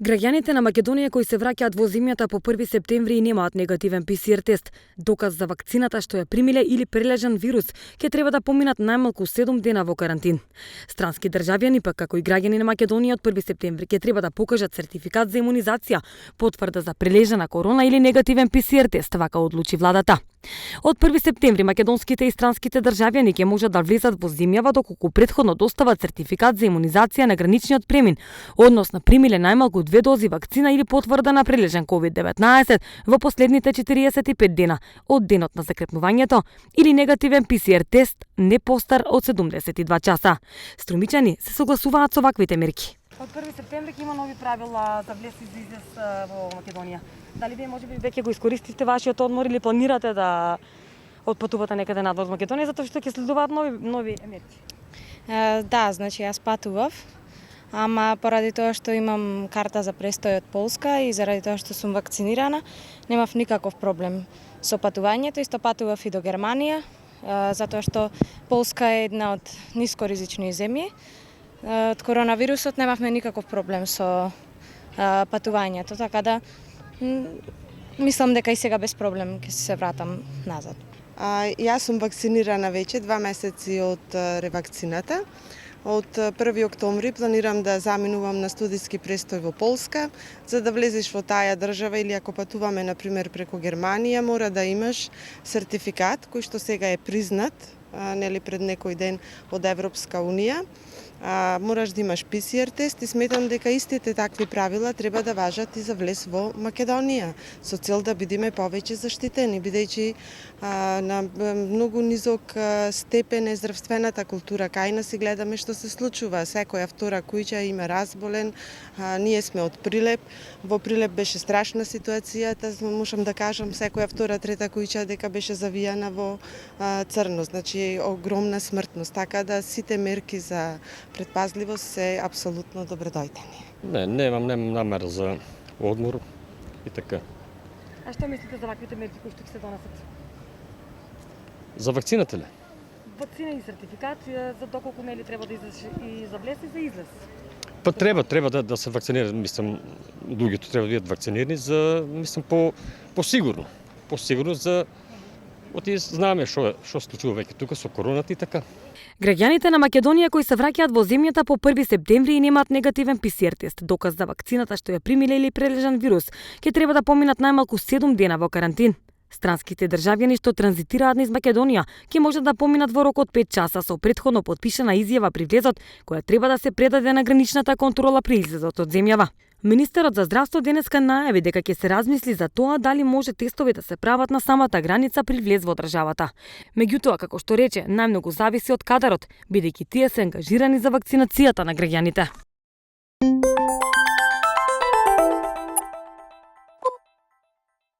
Граѓаните на Македонија кои се враќаат во земјата по 1 септември и немаат негативен ПСР тест, доказ за вакцината што ја примиле или прележан вирус, ќе треба да поминат најмалку 7 дена во карантин. Странски државјани пак како и граѓани на Македонија од 1 септември ќе треба да покажат сертификат за имунизација, потврда за прележана корона или негативен ПСР тест, вака одлучи владата. Од 1 септември македонските и странските државјани ќе можат да влезат во земјава доколку претходно достават сертификат за имунизација на граничниот премин, односно примиле најмалку 2 дози вакцина или потврда на прележен COVID-19 во последните 45 дена од денот на закрепнувањето или негативен ПСР тест не постар од 72 часа. Струмичани се согласуваат со ваквите мерки. Од 1 септември ќе има нови правила за влез и за излез во Македонија. Дали вие можеби веќе го искористите вашиот одмор или планирате да отпатувате некаде надвор од Македонија затоа што ќе следуваат нови мерки? Да, значи јас патував, ама поради тоа што имам карта за престој од Полска и заради тоа што сум вакцинирана, немав никаков проблем со патувањето. Исто патував и до Германија, затоа што Полска е една од нискоризични земји. Од коронавирусот немавме никаков проблем со патувањето, така да мислам дека и сега без проблем ќе се вратам назад. Јас сум вакцинирана веќе 2 месеци од ревакцината. Од 1 октомври планирам да заминувам на студиски престој во Полска. За да влезеш во таа држава или ако патуваме например преку Германија, мора да имаш сертификат кој што сега е признат, нели пред некој ден од Европска унија. Мораш да имаш ПСР тест и сметам дека истите такви правила треба да важат и за влез во Македонија, со цел да бидеме повеќе заштитени, бидејќи на многу низок степен е здравствената култура. Кај нас си гледаме што се случува. Секоја втора куќа има разболен, ние сме од Прилеп. Во Прилеп беше страшна ситуацијата, можам да кажам секоја втора, трета куќа дека беше завијана во црно, значи огромна смртност. Така да сите мерки за предпазливост се апсолутно добродојдени. Немам намера за одмор и така. А што мислите за ваквите мерки кои што ќе се донесат? За вакцината ли? Вакцина и сертификат за доколку нели треба да излез и за влез и за излез. Па треба да се вакцинираат, мислам, луѓето треба да бидат вакцинирани за, мислам, по сигурно. По сигурно за оти знаеме што се случува веќе тука со короната и така. Граѓаните на Македонија кои се враќаат во земјата по 1 септември и немаат негативен ПСР тест, доказ за вакцината што ја примиле или прележан вирус, ќе треба да поминат најмалку 7 дена во карантин. Странските државјани што транзитираат низ Македонија ќе можат да поминат во рок од 5 часа со претходно потпишана изјава при влезот, која треба да се предаде на граничната контрола при излезот од земјава. Министерот за здравство денеска најави дека ќе се размисли за тоа дали може тестови да се прават на самата граница при влез во државата. Меѓутоа, како што рече, најмногу зависи од кадарот, бидејќи тие се ангажирани за вакцинацијата на граѓаните.